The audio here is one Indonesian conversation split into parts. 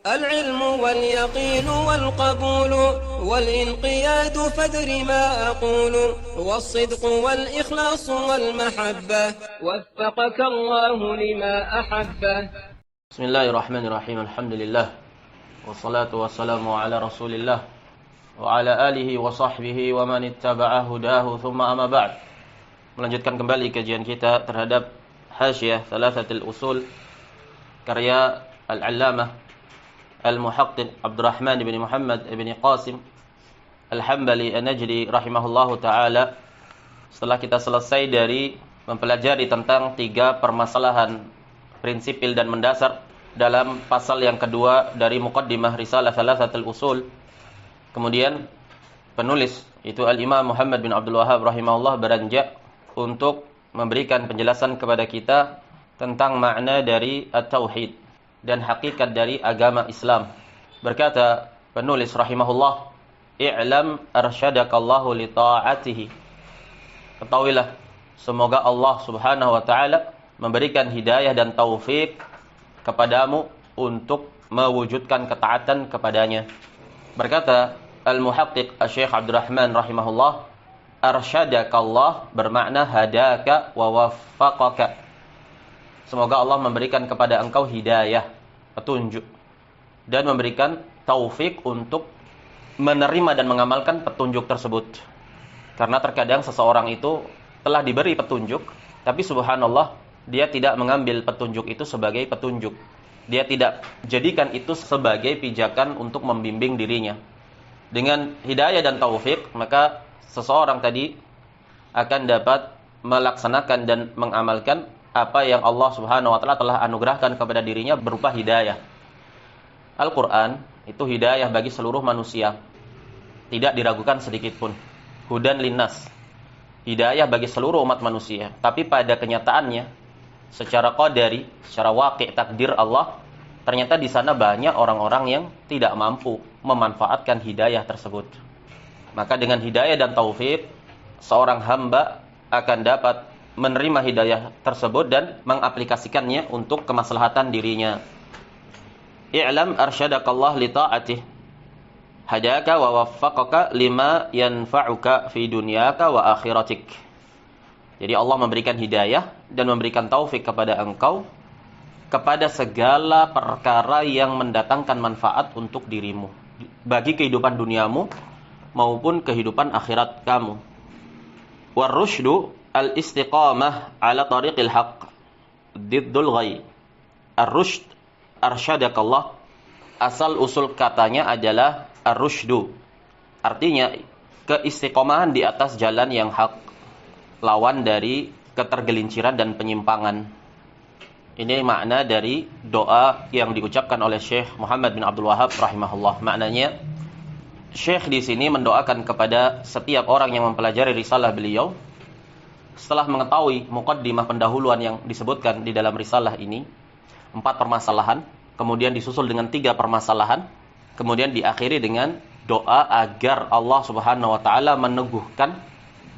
العلم واليقين والقبول والانقياد فادر ما أقول والصدق والإخلاص والمحبة وفقك الله لما أحبه. بسم الله الرحمن الرحيم. الحمد لله والصلاة والسلام على رسول الله وعلى آله وصحبه ومن اتبع هداه ثم أما بعد. Melanjutkan kembali kajian kita terhadap Hasyiah Thalathatul Usul karya Al-Allamah Al-Muhaqqiq Abdurrahman bin Muhammad bin Qasim Al-Hambali An-Najdi rahimahullahu ta'ala. Setelah kita selesai dari mempelajari tentang 3 permasalahan prinsipil dan mendasar dalam pasal yang kedua dari Muqaddimah Risalah Thalathatul Usul, kemudian penulis itu Al-Imam Muhammad bin Abdul Wahhab rahimahullah beranjak untuk memberikan penjelasan kepada kita tentang makna dari at-tauhid dan hakikat dari agama Islam. Berkata penulis rahimahullah, "I'lam arsyadakallahu li ta'atihi." Ketahuilah, semoga Allah Subhanahu wa taala memberikan hidayah dan taufik kepadamu untuk mewujudkan ketaatan kepadanya. Berkata Al-Muhaqqiq Asy-Syaikh Abdurrahman rahimahullah, arsyadakallah bermakna hadaka wa waffaqaka. Semoga Allah memberikan kepada engkau hidayah, petunjuk, dan memberikan taufik untuk menerima dan mengamalkan petunjuk tersebut. Karena terkadang seseorang itu telah diberi petunjuk, tapi subhanallah dia tidak mengambil petunjuk itu sebagai petunjuk. Dia tidak jadikan itu sebagai pijakan untuk membimbing dirinya. Dengan hidayah dan taufik, maka seseorang tadi akan dapat melaksanakan dan mengamalkan apa yang Allah Subhanahu wa taala telah anugerahkan kepada dirinya berupa hidayah. Al-Qur'an itu hidayah bagi seluruh manusia. Tidak diragukan sedikit pun. Hudan linnas. Hidayah bagi seluruh umat manusia. Tapi pada kenyataannya, secara qadari, secara waqi' takdir Allah, ternyata di sana banyak orang-orang yang tidak mampu memanfaatkan hidayah tersebut. Maka dengan hidayah dan taufik, seorang hamba akan dapat menerima hidayah tersebut dan mengaplikasikannya untuk kemaslahatan dirinya. I'lam arsyadakallah li ta'atih hadaka wa waffaqaka lima yanfa'uka fi dunyaka wa akhiratik. Jadi Allah memberikan hidayah dan memberikan taufik kepada engkau kepada segala perkara yang mendatangkan manfaat untuk dirimu, bagi kehidupan duniamu maupun kehidupan akhirat kamu. Warusydu al-istiqamah ala tariqil haqq diddul ghai. Ar-rusyd, arsyadakallah, asal usul katanya adalah ar-rusydu. Artinya keistiqomahan di atas jalan yang hak, lawan dari ketergelinciran dan penyimpangan. Ini makna dari doa yang diucapkan oleh Syekh Muhammad bin Abdul Wahhab rahimahullah. Maknanya Syekh di sini mendoakan kepada setiap orang yang mempelajari risalah beliau setelah mengetahui muqaddimah pendahuluan yang disebutkan di dalam risalah ini, 4 permasalahan, kemudian disusul dengan 3 permasalahan, kemudian diakhiri dengan doa agar Allah Subhanahu wa taala meneguhkan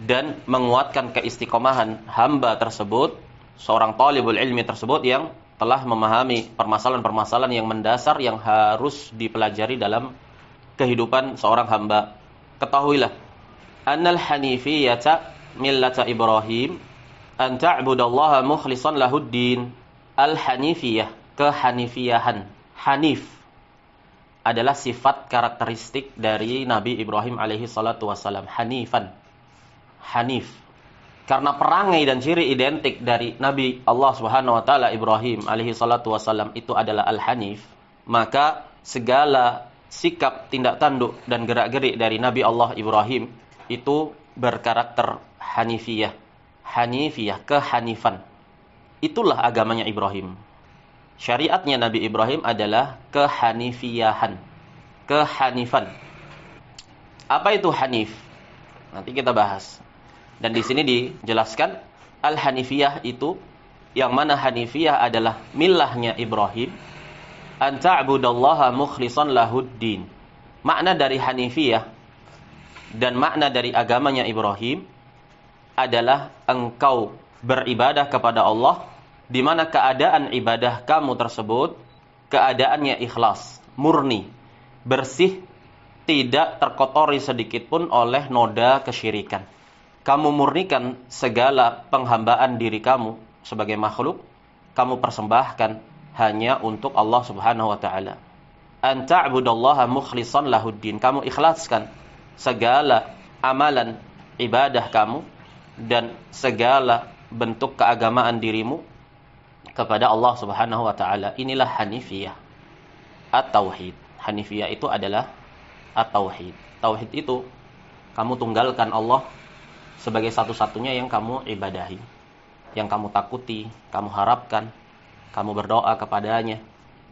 dan menguatkan keistiqomahan hamba tersebut, seorang talibul ilmi tersebut yang telah memahami permasalahan-permasalahan yang mendasar yang harus dipelajari dalam kehidupan seorang hamba. Ketahuilah, annal hanifiyata millata Ibrahim an ta'budallaha mukhlishan lahuddin. Al-hanifiyah, kehanifiyahan. Hanif adalah sifat karakteristik dari Nabi Ibrahim alaihi salatu wassalam. Hanifan, hanif. Karena perangai dan ciri identik dari Nabi Allah Subhanahu wa taala Ibrahim alaihi salatu wassalam itu adalah al-hanif, maka segala sikap, tindak tanduk dan gerak-gerik dari Nabi Allah Ibrahim itu berkarakter hanifiyah. Hanifiyah, kehanifan. Itulah agamanya Ibrahim. Syariatnya Nabi Ibrahim adalah kehanifiyahan, kehanifan. Apa itu hanif? Nanti kita bahas. Dan di sini dijelaskan al-hanifiyah itu, yang mana hanifiyah adalah millahnya Ibrahim, an ta'budallaha mukhlishan lahuddin. Makna dari hanifiyah dan makna dari agamanya Ibrahim adalah engkau beribadah kepada Allah di mana keadaan ibadah kamu tersebut keadaannya ikhlas, murni, bersih, tidak terkotori sedikit pun oleh noda kesyirikan. Kamu murnikan segala penghambaan diri kamu sebagai makhluk, kamu persembahkan hanya untuk Allah Subhanahu wa taala. An ta'budallaha mukhlishan lahuddin. Kamu ikhlaskan segala amalan ibadah kamu dan segala bentuk keagamaan dirimu kepada Allah Subhanahu wa taala. Inilah hanifiyah. At-tauhid. Hanifiyah itu adalah at-tauhid. Tauhid itu kamu tunggalkan Allah sebagai satu-satunya yang kamu ibadahi, yang kamu takuti, kamu harapkan, kamu berdoa kepadanya,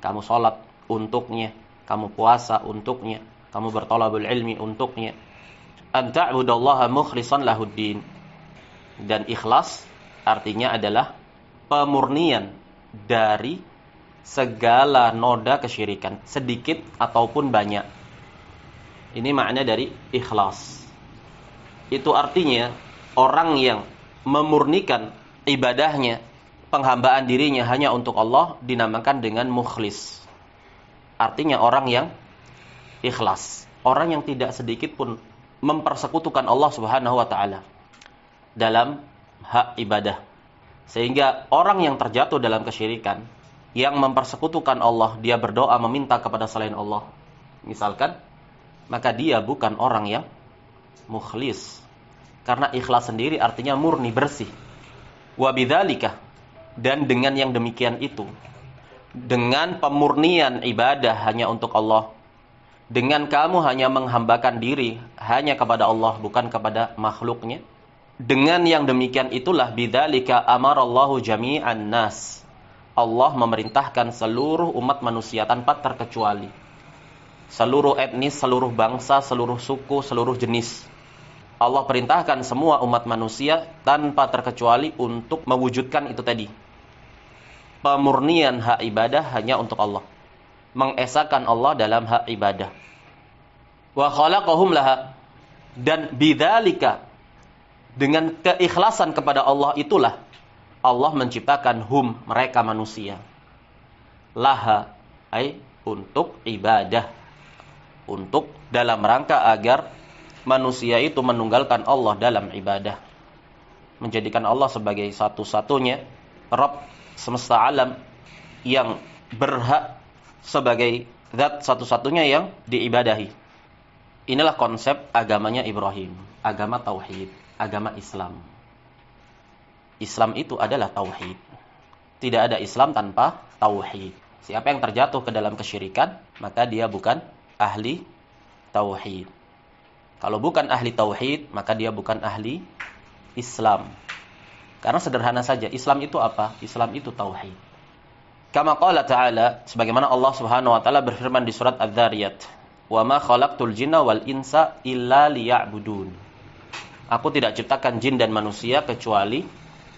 kamu sholat untuknya, kamu puasa untuknya, kamu bertolabul ilmi untuknya. An ta'budallaha mukhlishan lahuddin. Dan ikhlas artinya adalah pemurnian dari segala noda kesyirikan, sedikit ataupun banyak. Ini makna dari ikhlas. Itu artinya orang yang memurnikan ibadahnya, penghambaan dirinya hanya untuk Allah dinamakan dengan mukhlis. Artinya orang yang ikhlas, orang yang tidak sedikit pun mempersekutukan Allah Subhanahu wa taala dalam hak ibadah. Sehingga orang yang terjatuh dalam kesyirikan, yang mempersekutukan Allah, dia berdoa meminta kepada selain Allah, misalkan, maka dia bukan orang yang mukhlis. Karena ikhlas sendiri artinya murni, bersih. Wa bidzalika, dan dengan yang demikian itu, dengan pemurnian ibadah hanya untuk Allah, dengan kamu hanya menghambakan diri hanya kepada Allah, bukan kepada makhluknya, dengan yang demikian itulah bidzalika amarallahu jami'an nas. Allah memerintahkan seluruh umat manusia tanpa terkecuali. Seluruh etnis, seluruh bangsa, seluruh suku, seluruh jenis. Allah perintahkan semua umat manusia tanpa terkecuali untuk mewujudkan itu tadi. Pemurnian hak ibadah hanya untuk Allah. Mengesahkan Allah dalam hak ibadah. Wa khalaqahum laha. Dan bidzalika, dengan keikhlasan kepada Allah itulah Allah menciptakan mereka manusia. Laha, ay untuk ibadah. Untuk dalam rangka agar manusia itu menunggalkan Allah dalam ibadah. Menjadikan Allah sebagai satu-satunya Rabb semesta alam yang berhak sebagai zat satu-satunya yang diibadahi. Inilah konsep agamanya Ibrahim, agama tauhid, agama Islam. Islam itu adalah tauhid. Tidak ada Islam tanpa tauhid. Siapa yang terjatuh ke dalam kesyirikan, maka dia bukan ahli tauhid. Kalau bukan ahli tauhid, maka dia bukan ahli Islam. Karena sederhana saja, Islam itu apa? Islam itu tauhid. Kama qala ta'ala, sebagaimana Allah Subhanahu wa taala berfirman di surat Adz-Dzariyat, "Wa ma khalaqtul jinna wal insa illa liya'budun." Aku tidak ciptakan jin dan manusia kecuali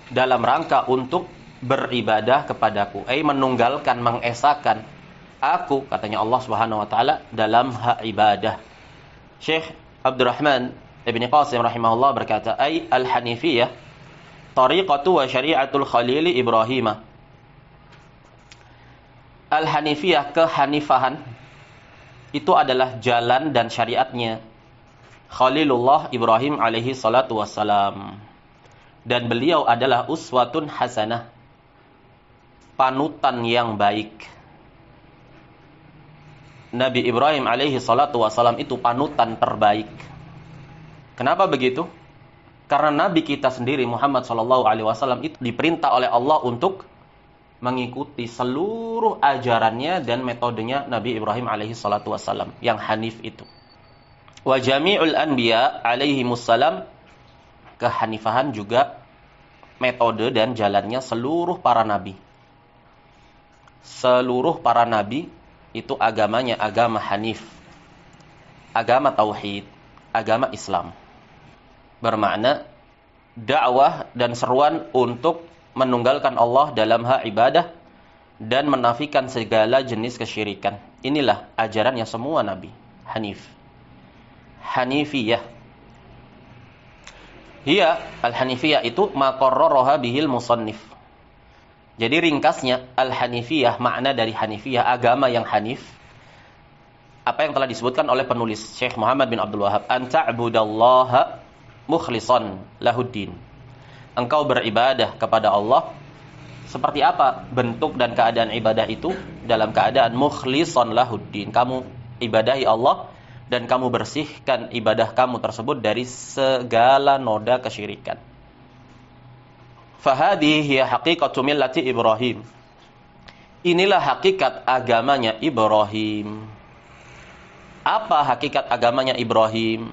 dalam rangka untuk beribadah kepadaku, menunggalkan, mengesahkan aku, katanya Allah Subhanahu wa taala, dalam hak ibadah. Syekh Abdurrahman Ibn Qasim rahimahullah berkata, al-hanifiyah tariqatu wa syari'atul khalili Ibrahim. Al-hanifiyah, kehanifahan, itu adalah jalan dan syariatnya Khalilullah Ibrahim alaihi salatu wassalam. Dan beliau adalah uswatun hasanah, panutan yang baik. Nabi Ibrahim alaihi salatu wassalam itu panutan terbaik. Kenapa begitu? Karena Nabi kita sendiri Muhammad sallallahu alaihi wasallam itu diperintah oleh Allah untuk mengikuti seluruh ajarannya dan metodenya Nabi Ibrahim alaihi salatu wassalam yang hanif itu. Wa jami'ul anbiya alaihimussalam, kehanifahan juga metode dan jalannya seluruh para nabi. Seluruh para nabi itu agamanya agama hanif, agama tauhid, agama Islam. Bermakna dakwah dan seruan untuk menunggalkan Allah dalam hak ibadah dan menafikan segala jenis kesyirikan. Inilah ajarannya semua nabi, hanif. Hanifiyah. Hiya, al-hanifiyah itu ma qarraraha bihil musannif. Jadi ringkasnya al-hanifiyah, makna dari hanifiyah, agama yang hanif, apa yang telah disebutkan oleh penulis Syekh Muhammad bin Abdul Wahhab, an ta'budallaha mukhlishan lahuddin. Engkau beribadah kepada Allah. Seperti apa bentuk dan keadaan ibadah itu? Dalam keadaan mukhlishan lahuddin. Kamu ibadahi Allah dan kamu bersihkan ibadah kamu tersebut dari segala noda kesyirikan. Fahadhihi hiya haqiqatu millati Ibrahim. Inilah hakikat agamanya Ibrahim. Apa hakikat agamanya Ibrahim?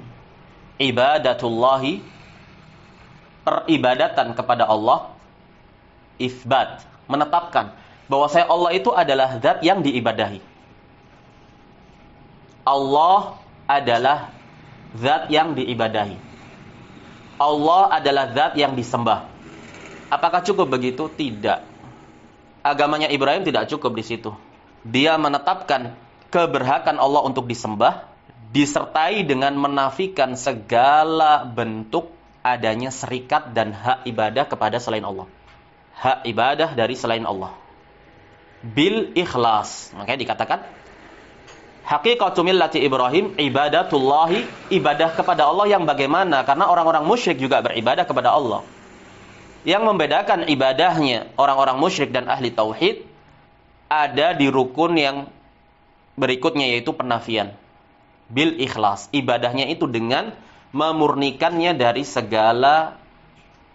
Ibadatullahi, peribadatan kepada Allah. Itsbat, menetapkan bahwa Allah itu adalah zat yang diibadahi. Allah adalah zat yang diibadahi. Allah adalah zat yang disembah. Apakah cukup begitu? Tidak. Agamanya Ibrahim tidak cukup di situ. Dia menetapkan keberhakan Allah untuk disembah, disertai dengan menafikan segala bentuk adanya serikat dan hak ibadah kepada selain Allah. Hak ibadah dari selain Allah. Bil ikhlas. Makanya dikatakan haqiqatu millati Ibrahim ibadatullahi, ibadah kepada Allah yang bagaimana? Karena orang-orang musyrik juga beribadah kepada Allah. Yang membedakan ibadahnya orang-orang musyrik dan ahli tauhid ada di rukun yang berikutnya, yaitu penafian. Bil ikhlas, ibadahnya itu dengan memurnikannya dari segala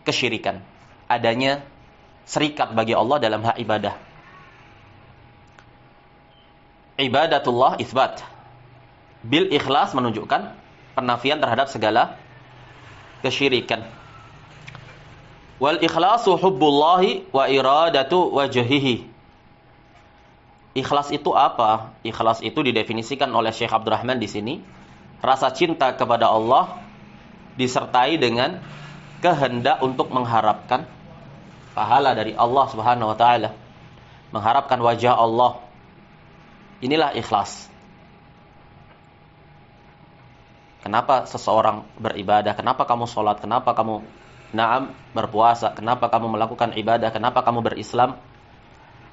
kesyirikan. Adanya serikat bagi Allah dalam hak ibadah. Ibadatullah itsbat. Bil ikhlas menunjukkan penafian terhadap segala kesyirikan. Wal ikhlasu hubbullahi wa iradatu wajhihi. Ikhlas itu apa? Ikhlas itu didefinisikan oleh Syekh Abdurrahman di sini, rasa cinta kepada Allah disertai dengan kehendak untuk mengharapkan pahala dari Allah Subhanahu wa taala, mengharapkan wajah Allah. Inilah ikhlas. Kenapa seseorang beribadah? Kenapa kamu sholat? Kenapa kamu berpuasa? Kenapa kamu melakukan ibadah? Kenapa kamu berislam?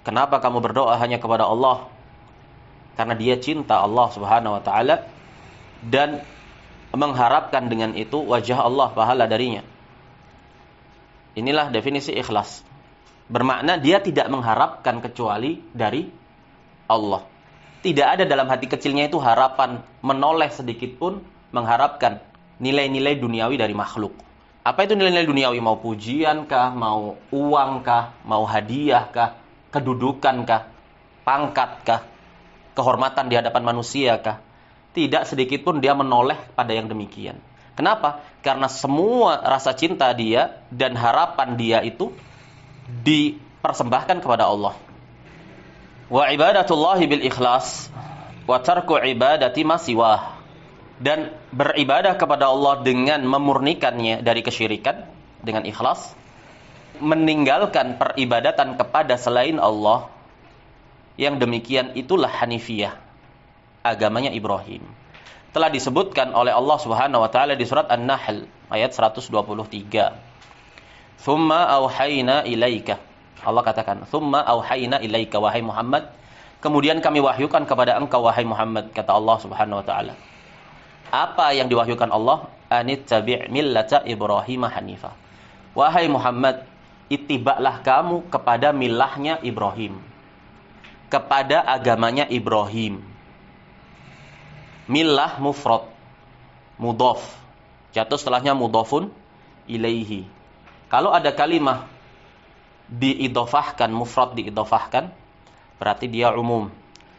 Kenapa kamu berdoa hanya kepada Allah? Karena dia cinta Allah Subhanahu wa taala dan mengharapkan dengan itu wajah Allah, pahala darinya. Inilah definisi ikhlas. Bermakna dia tidak mengharapkan kecuali dari Allah. Tidak ada dalam hati kecilnya itu harapan menoleh sedikit pun mengharapkan nilai-nilai duniawi dari makhluk. Apa itu nilai-nilai duniawi? Mau pujian kah? Mau uang kah? Mau hadiah kah? Kedudukan kah? Pangkat kah? Kehormatan di hadapan manusia kah? Tidak sedikit pun dia menoleh pada yang demikian. Kenapa? Karena semua rasa cinta dia dan harapan dia itu dipersembahkan kepada Allah. Wa ibadatullahi bil ikhlas wa tarku ibadati ma siwah. Dan beribadah kepada Allah dengan memurnikannya dari kesyirikan dengan ikhlas, meninggalkan peribadatan kepada selain Allah, yang demikian itulah Hanifiyah, agamanya Ibrahim. Telah disebutkan oleh Allah Subhanahu wa taala di surat An-Nahl ayat 123. Tsumma auhayna ilaika. Allah katakan, "Tsumma auhayna ilaika wahai Muhammad." Kemudian kami wahyukan kepada engkau wahai Muhammad, kata Allah Subhanahu wa taala. Apa yang diwahyukan Allah? Anittabi' millata Ibrahim hanifa. Wahai Muhammad, ittiba'lah kamu kepada milahnya Ibrahim, kepada agamanya Ibrahim. Milah mufrad, mudhaf, jatuh setelahnya mudhafun ilaihi. Kalau ada kalimah diidhofahkan, mufrad diidhofahkan, berarti dia umum.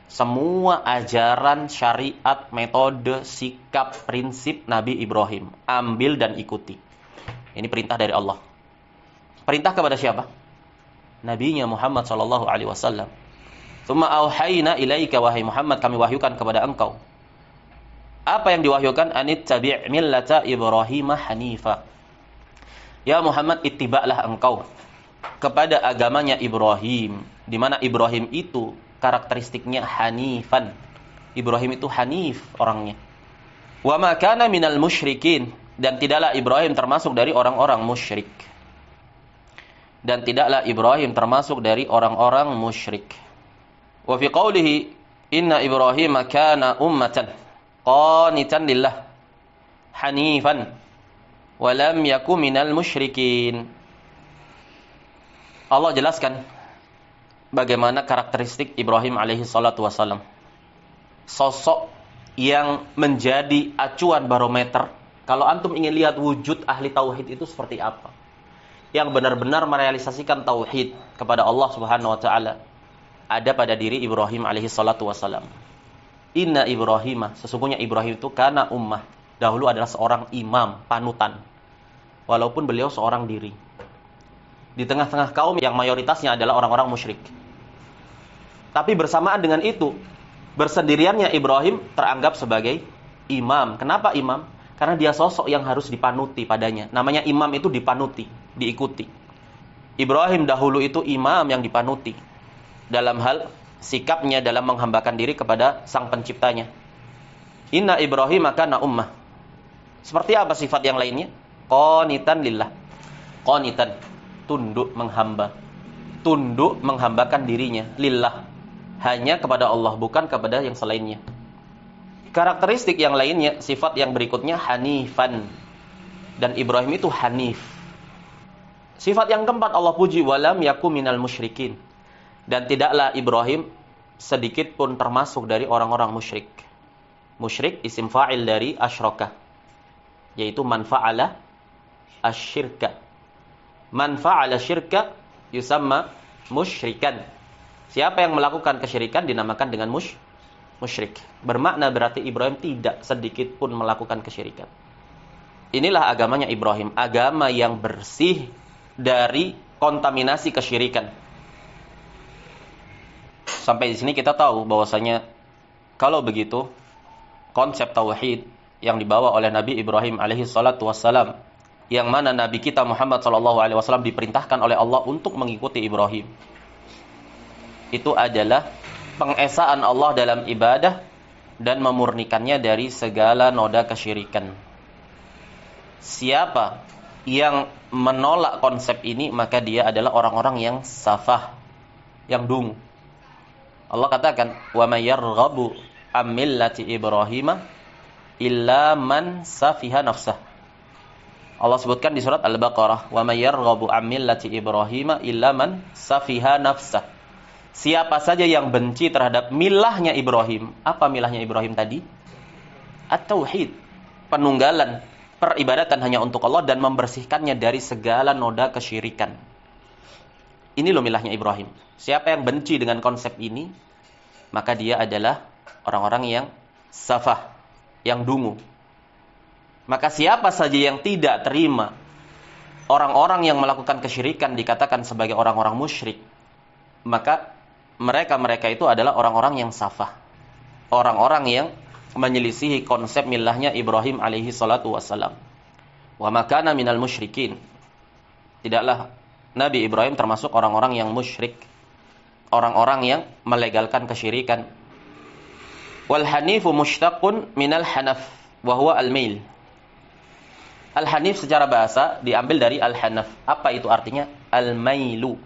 Semua ajaran, syariat, metode, sikap, prinsip Nabi Ibrahim, ambil dan ikuti. Ini perintah dari Allah. Perintah kepada siapa? Nabinya Muhammad sallallahu alaihi wasallam. Tsumma auhayna ilaika wahai Muhammad, kami wahyukan kepada engkau. Apa yang diwahyukan? Anittabi' millata Ibrahim hanifa. Ya Muhammad, ittiba'lah engkau kepada agamanya Ibrahim, di mana Ibrahim itu karakteristiknya hanifan. Ibrahim itu hanif orangnya. Wa ma kana minal musyrikin, dan tidaklah Ibrahim termasuk dari orang-orang musyrik. Dan tidaklah Ibrahim termasuk dari orang-orang musyrik. Wa fi qawlihi Inna Ibrahim kana ummatan qanitan lillah hanifan wa lam yaku minal musyrikin. Allah jelaskan bagaimana karakteristik Ibrahim alaihi salatu wasalam. Sosok yang menjadi acuan barometer kalau antum ingin lihat wujud ahli tauhid itu seperti apa. Yang benar-benar merealisasikan tauhid kepada Allah Subhanahu wa taala ada pada diri Ibrahim alaihi salatu wasalam. Inna Ibrahim, sesungguhnya Ibrahim itu kana ummah, dahulu adalah seorang imam, panutan. Walaupun beliau seorang diri. Di tengah-tengah kaum yang mayoritasnya adalah orang-orang musyrik. Tapi bersamaan dengan itu, bersendiriannya Ibrahim teranggap sebagai imam. Kenapa imam? Karena dia sosok yang harus dipanuti padanya. Namanya imam itu dipanuti, diikuti. Ibrahim dahulu itu imam yang dipanuti dalam hal sikapnya dalam menghambakan diri kepada sang penciptanya. Inna Ibrahim kana ummah. Seperti apa sifat yang lainnya? Qanitan lillah. Qanitan, tunduk menghamba. Tunduk menghambakan dirinya lillah, hanya kepada Allah, bukan kepada yang selainnya. Karakteristik yang lainnya, sifat yang berikutnya hanifan. Dan Ibrahim itu hanif. Sifat yang keempat Allah puji, walam yaku minal musyrikin. Dan tidaklah Ibrahim sedikit pun termasuk dari orang-orang musyrik. Musyrik isim fa'il dari asyraka, yaitu man fa'ala asyirka. Man fa'ala syirka yusamma musyrikan. Siapa yang melakukan kesyirikan dinamakan dengan musyrik. Bermakna berarti Ibrahim tidak sedikit pun melakukan kesyirikan. Inilah agamanya Ibrahim, agama yang bersih dari kontaminasi kesyirikan. Sampai di sini kita tahu bahwasanya kalau begitu konsep tauhid yang dibawa oleh Nabi Ibrahim alaihi salatu wassalam, yang mana Nabi kita Muhammad sallallahu alaihi wasallam diperintahkan oleh Allah untuk mengikuti Ibrahim, itu adalah pengesaan Allah dalam ibadah dan memurnikannya dari segala noda kesyirikan. Siapa yang menolak konsep ini, maka dia adalah orang-orang yang safah, yang dungu. Allah katakan, "Wa may yarghabu am millati Ibrahim illa man safiha nafsah." Allah sebutkan di surat Al-Baqarah, "Wa may yarghabu am millati Ibrahim illa man safiha nafsah." Siapa saja yang benci terhadap milahnya Ibrahim. Apa milahnya Ibrahim tadi? At-tauhid, penunggalan, peribadatan hanya untuk Allah dan membersihkannya dari segala noda kesyirikan. Ini loh milahnya Ibrahim. Siapa yang benci dengan konsep ini, maka dia adalah orang-orang yang safah, yang dungu. Maka siapa saja yang tidak terima orang-orang yang melakukan kesyirikan dikatakan sebagai orang-orang musyrik, maka mereka itu adalah orang-orang yang safah, orang-orang yang menyelisihi konsep milahnya Ibrahim alaihi salatu wassalam. Wa makana minal musyrikin. Tidaklah Nabi Ibrahim termasuk orang-orang yang musyrik, orang-orang yang melegalkan kesyirikan. Wal hanifu mushtaqun minal hanaf wa huwa al-mail. Al-hanif secara bahasa diambil dari al-hanaf. Apa itu artinya? Al-mailu,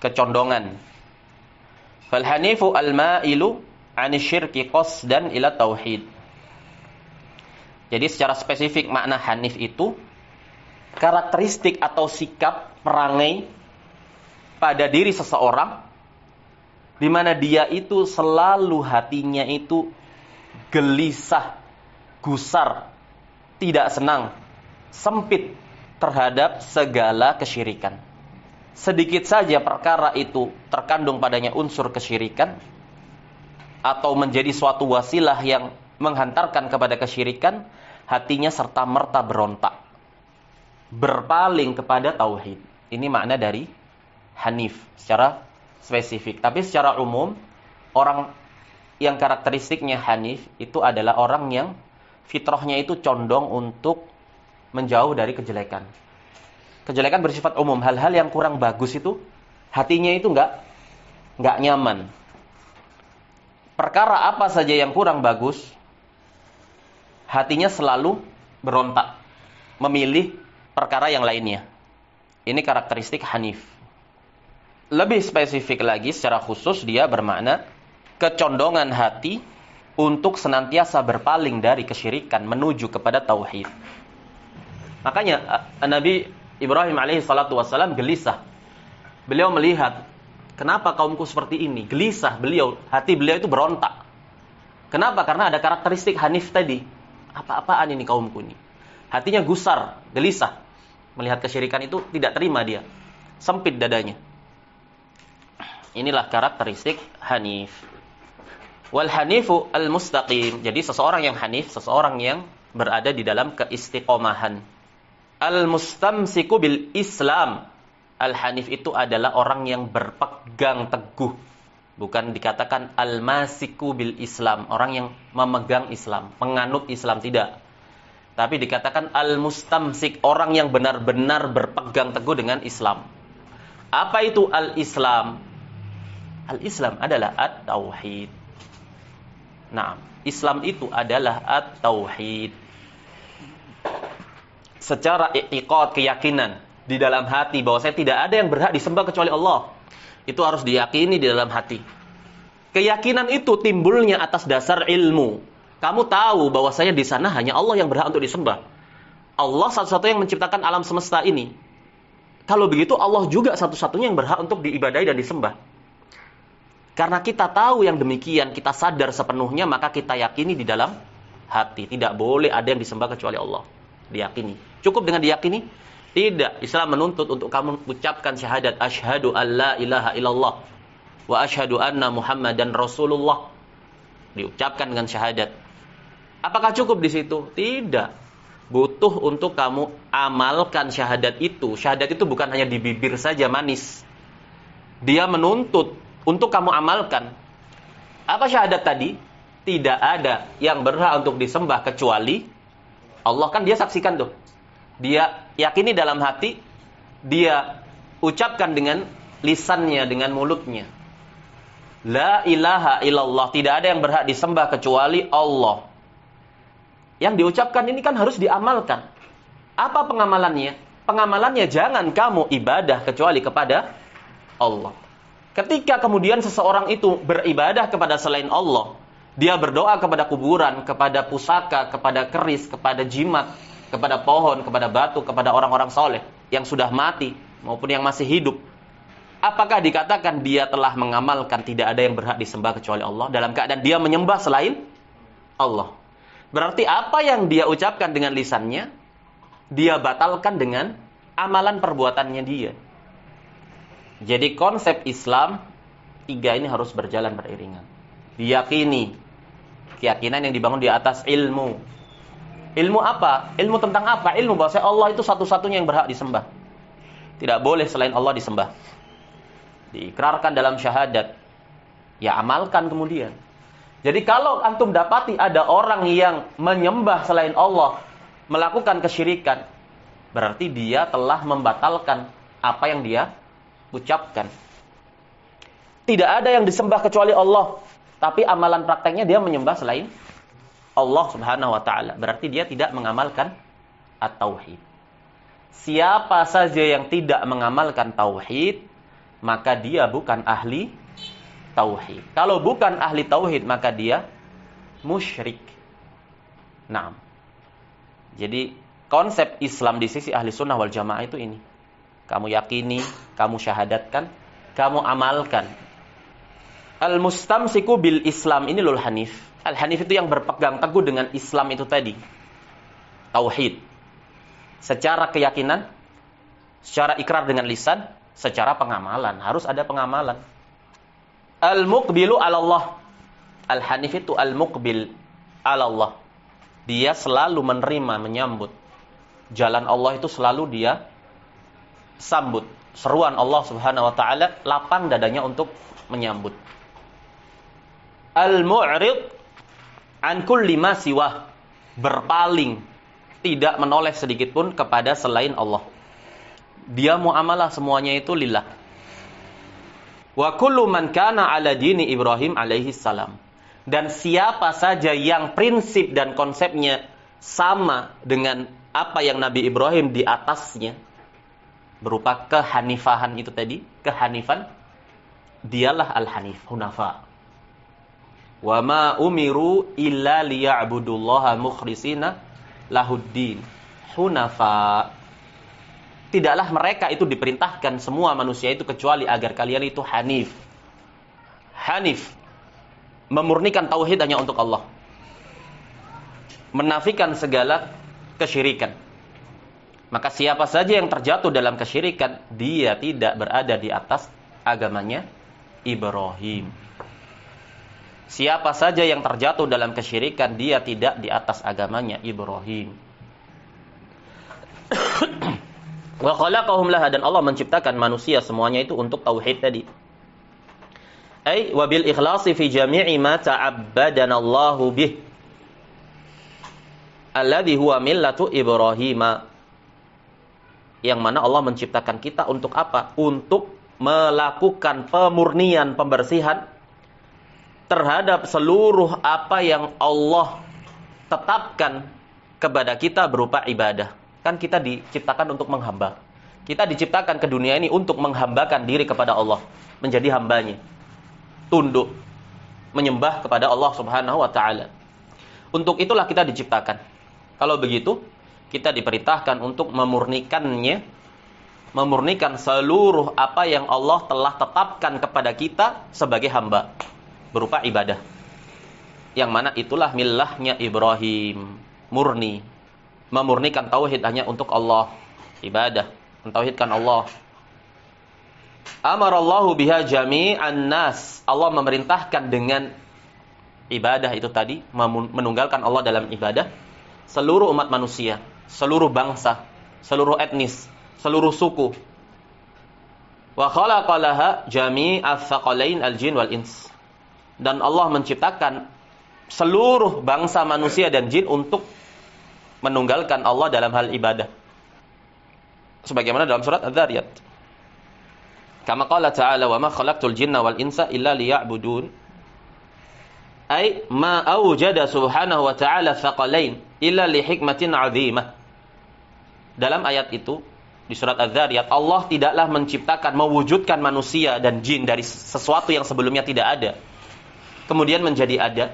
kecondongan. Fal hanifu al-mailu 'ani syirki qasdan ila tauhid. Jadi secara spesifik makna hanif itu karakteristik atau sikap perangai pada diri seseorang di mana dia itu selalu hatinya itu gelisah, gusar, tidak senang, sempit terhadap segala kesyirikan. Sedikit saja perkara itu terkandung padanya unsur kesyirikan atau menjadi suatu wasilah yang menghantarkan kepada kesyirikan, hatinya serta-merta berontak, berpaling kepada tauhid. Ini makna dari hanif secara spesifik. Tapi secara umum, orang yang karakteristiknya hanif itu adalah orang yang fitrahnya itu condong untuk menjauh dari kejelekan. Kejelekan bersifat umum, hal-hal yang kurang bagus itu hatinya itu enggak nyaman. Perkara apa saja yang kurang bagus, hatinya selalu berontak, memilih perkara yang lainnya. Ini karakteristik hanif. Lebih spesifik lagi, secara khusus dia bermakna kecondongan hati untuk senantiasa berpaling dari kesyirikan menuju kepada tauhid. Makanya Nabi Ibrahim alaihi salatu wassalam gelisah. Beliau melihat, kenapa kaumku seperti ini? Gelisah beliau, hati beliau itu berontak. Kenapa? Karena ada karakteristik Hanif tadi. Apa-apaan ini kaumku ini? Hatinya gusar, gelisah. Melihat kesyirikan itu tidak terima dia. Sempit dadanya. Inilah karakteristik Hanif. Wal hanifu al-mustaqim. Jadi seseorang yang hanif, seseorang yang berada di dalam keistiqomahan. Al-mustamsiku bil Islam. Al-hanif itu adalah orang yang berpegang teguh. Bukan dikatakan al-masiku bil Islam, orang yang memegang Islam, menganut Islam, tidak. Tapi dikatakan al-mustamsik, orang yang benar-benar berpegang teguh dengan Islam. Apa itu al-Islam? Al-Islam adalah at-tauhid. Nah, Islam itu adalah at-tauhid. Secara i'tiqad, keyakinan di dalam hati bahwa saya tidak ada yang berhak disembah kecuali Allah. Itu harus diyakini di dalam hati. Keyakinan itu timbulnya atas dasar ilmu. Kamu tahu bahwasanya di sana hanya Allah yang berhak untuk disembah. Allah satu-satunya yang menciptakan alam semesta ini. Kalau begitu Allah juga satu-satunya yang berhak untuk diibadahi dan disembah. Karena kita tahu yang demikian, kita sadar sepenuhnya, maka kita yakini di dalam hati. Tidak boleh ada yang disembah kecuali Allah. Diyakini. Cukup dengan diyakini? Tidak. Islam menuntut untuk kamu ucapkan syahadat. Asyhadu an la ilaha illallah. Wa asyhadu anna Muhammadan Rasulullah. Diucapkan dengan syahadat. Apakah cukup di situ? Tidak. Butuh untuk kamu amalkan syahadat itu. Syahadat itu bukan hanya di bibir saja manis. Dia menuntut untuk kamu amalkan. Apa syahadat tadi? Tidak ada yang berhak untuk disembah kecuali Allah. Kan dia saksikan tuh. Dia yakini dalam hati, dia ucapkan dengan lisannya, dengan mulutnya. La ilaha illallah, tidak ada yang berhak disembah kecuali Allah. Yang diucapkan ini kan harus diamalkan. Apa pengamalannya? Pengamalannya jangan kamu ibadah kecuali kepada Allah. Ketika kemudian seseorang itu beribadah kepada selain Allah, dia berdoa kepada kuburan, kepada pusaka, kepada keris, kepada jimat, kepada pohon, kepada batu, kepada orang-orang soleh yang sudah mati maupun yang masih hidup. Apakah dikatakan dia telah mengamalkan tidak ada yang berhak disembah kecuali Allah dalam keadaan dia menyembah selain Allah? Berarti apa yang dia ucapkan dengan lisannya, dia batalkan dengan amalan perbuatannya dia. Jadi konsep Islam tiga ini harus berjalan beriringan. Diyakini, keyakinan yang dibangun di atas ilmu. Ilmu apa? Ilmu tentang apa? Ilmu bahwa Allah itu satu-satunya yang berhak disembah. Tidak boleh selain Allah disembah. Diikrarkan dalam syahadat. Ya amalkan kemudian. Jadi kalau antum dapati ada orang yang menyembah selain Allah, melakukan kesyirikan, berarti dia telah membatalkan apa yang dia ucapkan. Tidak ada yang disembah kecuali Allah, tapi amalan prakteknya dia menyembah selain Allah Subhanahu wa taala. Berarti dia tidak mengamalkan at-tauhid. Siapa saja yang tidak mengamalkan tauhid, maka dia bukan ahli tauhid. Kalau bukan ahli tauhid, maka dia musyrik. Nah, jadi konsep Islam di sisi ahli sunnah wal jamaah itu ini. Kamu yakini, kamu syahadatkan, kamu amalkan. Al-mustamsiku bil Islam ini lul hanif. Al-hanif itu yang berpegang teguh dengan Islam itu tadi. Tauhid. Secara keyakinan, secara ikrar dengan lisan, secara pengamalan. Harus ada pengamalan. Al-muqbilu ala Allah. Al-hanif itu al-muqbil ala Allah. Dia selalu menerima, menyambut. Jalan Allah itu selalu dia sambut. Seruan Allah Subhanahu wa taala, lapang dadanya untuk menyambut. Al-mu'rid an kulli ma siwah. Berpaling, tidak menoleh sedikit pun kepada selain Allah. Dia muamalah semuanya itu lillah. Wa kullu man kana ala dini Ibrahim alaihi salam. Dan siapa saja yang prinsip dan konsepnya sama dengan apa yang Nabi Ibrahim di atasnya, berupa kehanifahan itu tadi, kehanifan, dialah al-hanif, hunafa. Wa ma umiru illa liya'budullaha mukhlishina lahuddin hunafa. Tidaklah mereka itu diperintahkan semua manusia itu kecuali agar kalian itu hanif. Hanif, memurnikan tauhid hanya untuk Allah. Menafikan segala kesyirikan. Maka siapa saja yang terjatuh dalam kesyirikan, dia tidak berada di atas agamanya Ibrahim. Siapa saja yang terjatuh dalam kesyirikan, dia tidak di atas agamanya Ibrahim. Wa khalaqahum laha, dan Allah menciptakan manusia semuanya itu untuk tauhid tadi. Ai wa bil ikhlasi fi jami'i ma ta'abbadana Allahu bih. Alladhi huwa millatu Ibrahim. Yang mana Allah menciptakan kita untuk apa? Untuk melakukan pemurnian, pembersihan terhadap seluruh apa yang Allah tetapkan kepada kita berupa ibadah. Kan kita diciptakan untuk menghamba. Kita diciptakan ke dunia ini untuk menghambakan diri kepada Allah, menjadi hambanya, tunduk, menyembah kepada Allah Subhanahu wa ta'ala. Untuk itulah kita diciptakan. Kalau begitu, kita diperintahkan untuk memurnikannya, memurnikan seluruh apa yang Allah telah tetapkan kepada kita sebagai hamba, berupa ibadah. Yang mana itulah millahnya Ibrahim, murni, memurnikan tauhid hanya untuk Allah, ibadah, mentauhidkan Allah. Amarallahu biha jami'an nas. Allah memerintahkan dengan ibadah itu tadi, menunggalkan Allah dalam ibadah, seluruh umat manusia, seluruh bangsa, seluruh etnis, seluruh suku. Wa khalaqalaha jami'ats tsaqalain al-jin wal ins. Dan Allah menciptakan seluruh bangsa manusia dan jin untuk menunggalkan Allah dalam hal ibadah. Sebagaimana dalam surat Adz-Dzariyat. Kama qala ta'ala wa ma khalaqtul jinna wal insa illa liya'budun. Ai ma awjada subhanahu wa ta'ala tsaqalain illa li hikmatin 'azimah. Dalam ayat itu di surat Adz-Dzariyat, Allah tidaklah menciptakan, mewujudkan manusia dan jin dari sesuatu yang sebelumnya tidak ada, kemudian menjadi ada.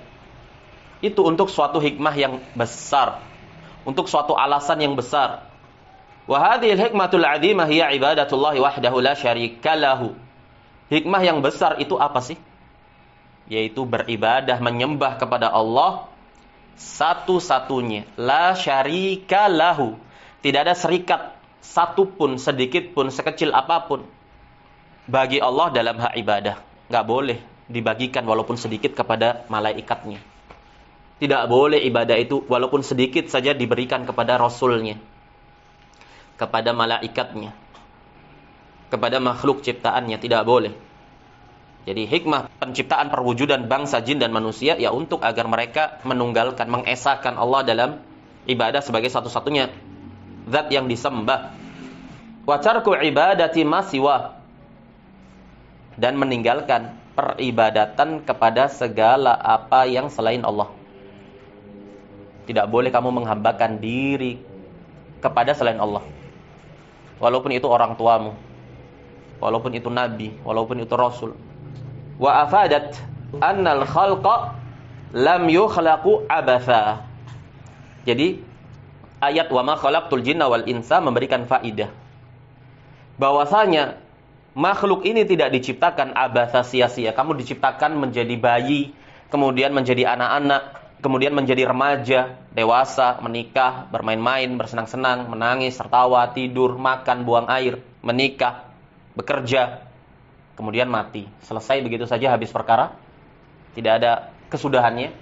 Itu untuk suatu hikmah yang besar, untuk suatu alasan yang besar. Wa hadhil hikmatul 'azimah hiya ibadatullah wahdahu la syarika lahu. Hikmah yang besar itu apa sih? Yaitu beribadah, menyembah kepada Allah satu-satunya, la syarika lahu. Tidak ada serikat satupun, sedikit pun, sekecil apapun bagi Allah dalam hak ibadah. Enggak boleh dibagikan walaupun sedikit kepada malaikatnya. Tidak boleh ibadah itu walaupun sedikit saja diberikan kepada Rasulnya, kepada malaikatnya, kepada makhluk ciptaannya. Tidak boleh. Jadi hikmah penciptaan perwujudan bangsa jin dan manusia ya untuk agar mereka menunggalkan, mengesahkan Allah dalam ibadah sebagai satu-satunya zat yang disembah. Wa tarku ibadati ma siwa, dan meninggalkan peribadatan kepada segala apa yang selain Allah. Tidak boleh kamu menghambakan diri kepada selain Allah. Walaupun itu orang tuamu, walaupun itu nabi, walaupun itu rasul. Wa afadat annal khalqa lam yukhlaqu abatha. Jadi ayat wa ma khalaqtul jinna wal insa memberikan faidah bahwasanya makhluk ini tidak diciptakan abatha, sia-sia. Kamu diciptakan menjadi bayi, kemudian menjadi anak-anak, kemudian menjadi remaja, dewasa, menikah, bermain-main, bersenang-senang, menangis, tertawa, tidur, makan, buang air, menikah, bekerja, kemudian mati. Selesai begitu saja, habis perkara? Tidak ada kesudahannya?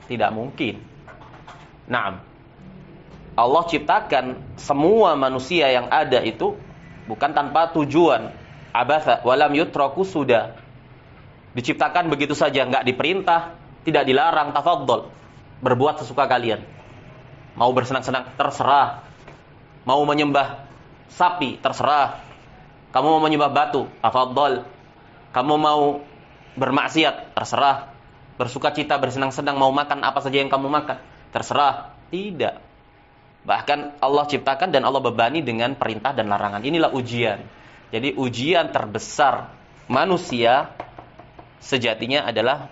Tidak mungkin. Naam. Allah ciptakan semua manusia yang ada itu bukan tanpa tujuan. Abatha walam yutraku, sudah diciptakan begitu saja, enggak diperintah, tidak dilarang, tafadhol, berbuat sesuka kalian. Mau bersenang-senang, terserah. Mau menyembah sapi, terserah. Kamu mau menyembah batu, tafadhol. Kamu mau bermaksiat, terserah. Bersukacita, bersenang-senang, mau makan apa saja yang kamu makan, terserah. Tidak. Bahkan Allah ciptakan dan Allah bebani dengan perintah dan larangan. Inilah ujian. Jadi ujian terbesar manusia sejatinya adalah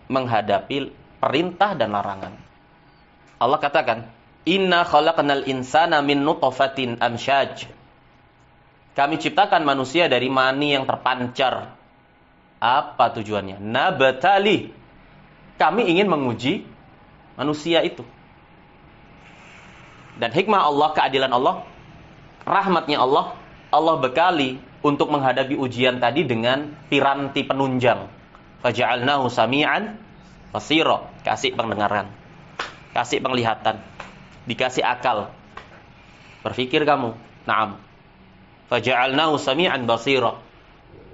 menghadapi perintah dan larangan. Allah katakan, "Inna khalaqnal insana min nutfatin amsyaj." Kami ciptakan manusia dari mani yang terpancar. Apa tujuannya? Nabtali. Kami ingin menguji manusia itu. Dan hikmah Allah, keadilan Allah, rahmatnya Allah, Allah bekali untuk menghadapi ujian tadi dengan piranti penunjang. Faja'alnahu sami'an basira, kasih pendengaran, kasih penglihatan, dikasih akal. Berpikir kamu. Naam. Faja'alnahu sami'an basira.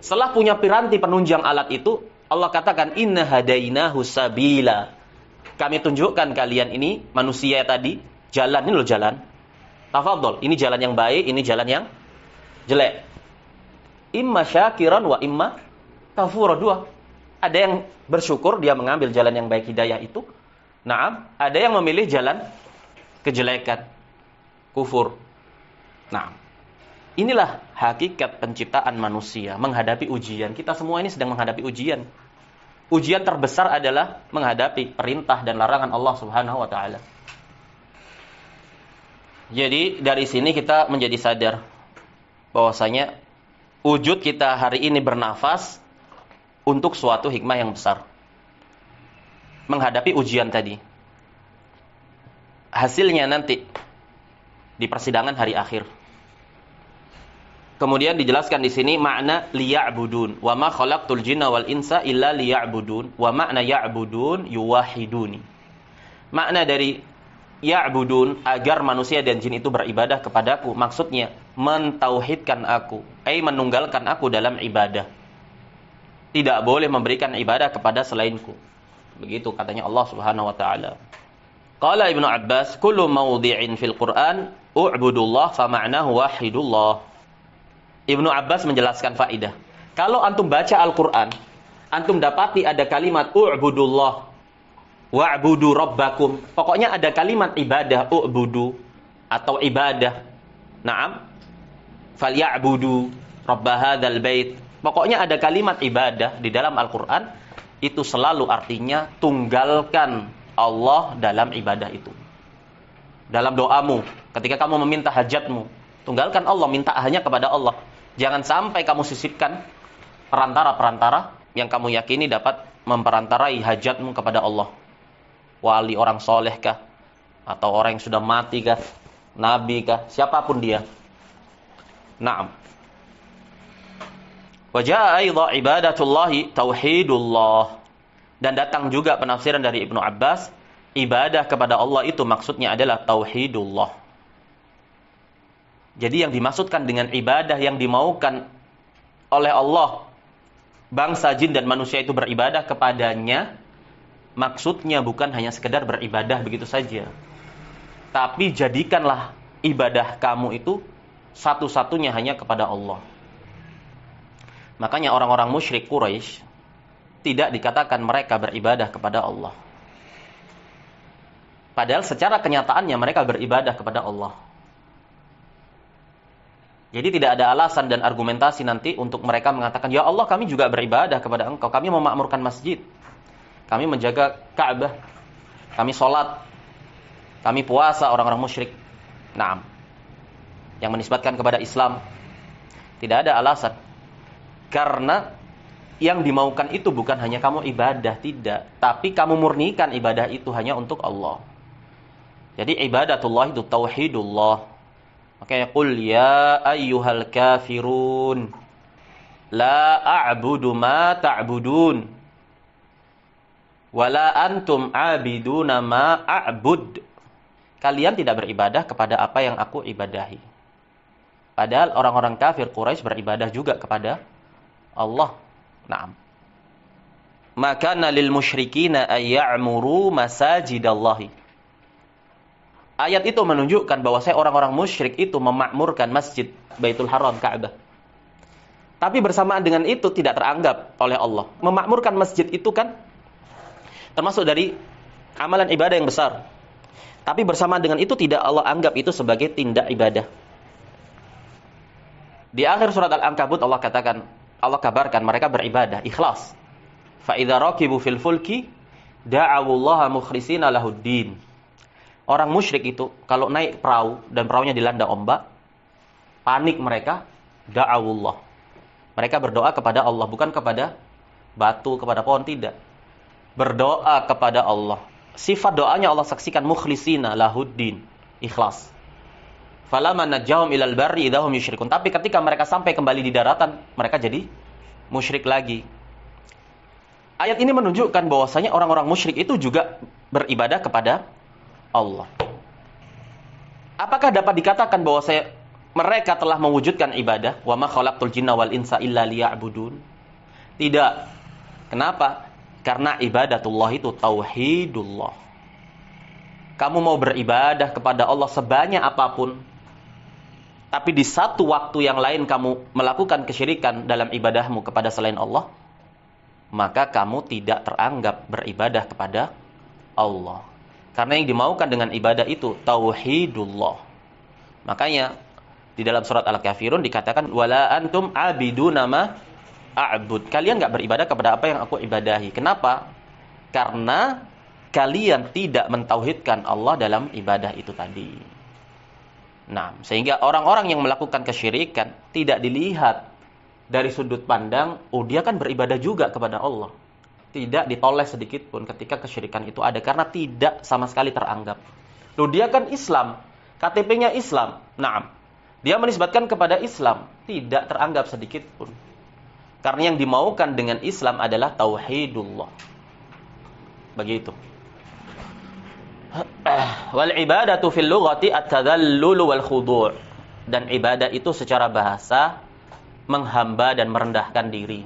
Setelah punya piranti penunjang alat itu, Allah katakan inna hadainahu sabila. Kami tunjukkan kalian ini manusia tadi jalan, ini loh jalan. Tafadhol, ini jalan yang baik, ini jalan yang jelek. Imma syakiran wa imma kafura, dua. Ada yang bersyukur dia mengambil jalan yang baik hidayah itu. Naam, ada yang memilih jalan kejelekan, kufur. Naam. Inilah hakikat penciptaan manusia, menghadapi ujian. Kita semua ini sedang menghadapi ujian. Ujian terbesar adalah menghadapi perintah dan larangan Allah Subhanahu wa taala. Jadi dari sini kita menjadi sadar bahwasanya wujud kita hari ini bernafas untuk suatu hikmah yang besar. Menghadapi ujian tadi. Hasilnya nanti di persidangan hari akhir. Kemudian dijelaskan di sini makna liya'budun. Wa ma khalaqtul jinna wal insa illa liya'budun. Wa makna ya'budun yuwahiduni. Makna dari ya'budun, agar manusia dan jin itu beribadah kepadaku. Maksudnya mentauhidkan aku, menunggalkan aku dalam ibadah. Tidak boleh memberikan ibadah kepada selainku. Begitu katanya Allah Subhanahu wa taala. Qala Ibnu Abbas, kullu mawdi'in fil Qur'an u'budullah fa ma'nahu wahidullah. Ibnu Abbas menjelaskan faidah. Kalau antum baca Al-Qur'an, antum dapati ada kalimat u'budullah wa'budu rabbakum. Pokoknya ada kalimat ibadah, u'budu atau ibadah. Naam. Falya'budu rabb hadzal bait. Pokoknya ada kalimat ibadah di dalam Al-Qur'an, itu selalu artinya tunggalkan Allah dalam ibadah itu. Dalam doamu, ketika kamu meminta hajatmu, tunggalkan Allah, minta hanya kepada Allah. Jangan sampai kamu sisipkan perantara-perantara yang kamu yakini dapat memperantarai hajatmu kepada Allah. Wali, orang soleh kah? Atau orang yang sudah mati kah? Nabi kah? Siapapun dia. Naam. Wa jaa aidha ibadatullahi tauhidullah. Dan datang juga penafsiran dari Ibnu Abbas, ibadah kepada Allah itu maksudnya adalah tauhidullah. Jadi yang dimaksudkan dengan ibadah yang dimaukan oleh Allah, bangsa jin dan manusia itu beribadah kepadanya, maksudnya bukan hanya sekedar beribadah begitu saja. Tapi jadikanlah ibadah kamu itu satu-satunya hanya kepada Allah. Makanya orang-orang musyrik Quraisy tidak dikatakan mereka beribadah kepada Allah. Padahal secara kenyataannya mereka beribadah kepada Allah. Jadi tidak ada alasan dan argumentasi nanti untuk mereka mengatakan, ya Allah kami juga beribadah kepada Engkau. Kami memakmurkan masjid. Kami menjaga Ka'bah. Kami sholat. Kami puasa, orang-orang musyrik. Naam. Yang menisbatkan kepada Islam. Tidak ada alasan. Karena yang dimaukan itu bukan hanya kamu ibadah, tidak. Tapi kamu murnikan ibadah itu hanya untuk Allah. Jadi ibadatullah itu tauhidullah. Makanya qul ya ayyuhal kafirun la a'budu ma ta'budun wala antum 'abiduna ma a'bud. Kalian tidak beribadah kepada apa yang aku ibadahi. Padahal orang-orang kafir Quraisy beribadah juga kepada Allah. Naam. Maka lil musyrikina ay ya'muru masajidallahi. Ayat itu menunjukkan bahwa orang-orang musyrik itu memakmurkan masjid Baitul Haram, Ka'bah. Tapi bersamaan dengan itu tidak teranggap oleh Allah. Memakmurkan masjid itu kan termasuk dari amalan ibadah yang besar. Tapi bersamaan dengan itu tidak Allah anggap itu sebagai tindak ibadah. Di akhir surat Al-Ankabut Allah kabarkan mereka beribadah, ikhlas. Fa idza raqibu fil fulki da'awullaha mukhlishina lahuddin. Orang musyrik itu kalau naik perahu dan perahunya dilanda ombak, panik mereka, da'awullah. Mereka berdoa kepada Allah, bukan kepada batu, kepada pohon, tidak. Berdoa kepada Allah. Sifat doanya Allah saksikan, mukhlishina lahuddin, ikhlas. Falamma najjahum ilal barri idahum yusyrikun. Tapi ketika mereka sampai kembali di daratan, mereka jadi musyrik lagi. Ayat ini menunjukkan bahwasanya orang-orang musyrik itu juga beribadah kepada Allah. Apakah dapat dikatakan bahwa mereka telah mewujudkan ibadah? Wa ma khalaqtul jinna wal insa illa liya'budun. Tidak. Kenapa? Karena ibadatullah itu tauhidullah. Kamu mau beribadah kepada Allah sebanyak apapun, tapi di satu waktu yang lain kamu melakukan kesyirikan dalam ibadahmu kepada selain Allah, maka kamu tidak teranggap beribadah kepada Allah. Karena yang dimaukan dengan ibadah itu tauhidullah. Makanya di dalam surat Al-Kafirun dikatakan wala antum abiduna ma a'bud. Kalian enggak beribadah kepada apa yang aku ibadahi. Kenapa? Karena kalian tidak mentauhidkan Allah dalam ibadah itu tadi. Nah, sehingga orang-orang yang melakukan kesyirikan tidak dilihat dari sudut pandang, oh dia kan beribadah juga kepada Allah. Tidak ditoleh sedikit pun ketika kesyirikan itu ada, karena tidak sama sekali teranggap. Loh, dia kan Islam, KTP-nya Islam. Naam. Dia menisbatkan kepada Islam, tidak teranggap sedikit pun. Karena yang dimaukan dengan Islam adalah tauhidullah. Begitu. Wal ibadatu fil lughati at-tadallul wal khudu'. Dan ibadah itu secara bahasa menghamba dan merendahkan diri.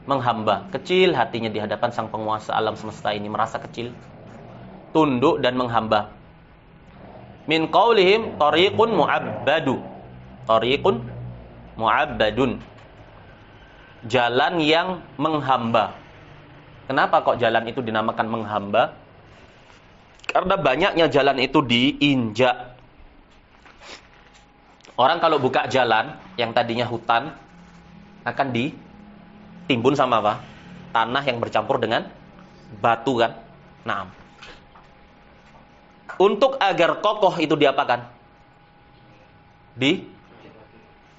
Menghamba, kecil hatinya di hadapan sang penguasa alam semesta ini, merasa kecil, tunduk dan menghamba. Min qaulihim tariqun mu'abbadu. Tariqun mu'abbadun. Jalan yang menghamba. Kenapa kok jalan itu dinamakan menghamba? Karena banyaknya jalan itu diinjak. Orang kalau buka jalan yang tadinya hutan akan ditimbun sama apa? Tanah yang bercampur dengan batu kan? Nah, untuk agar kokoh itu diapakan?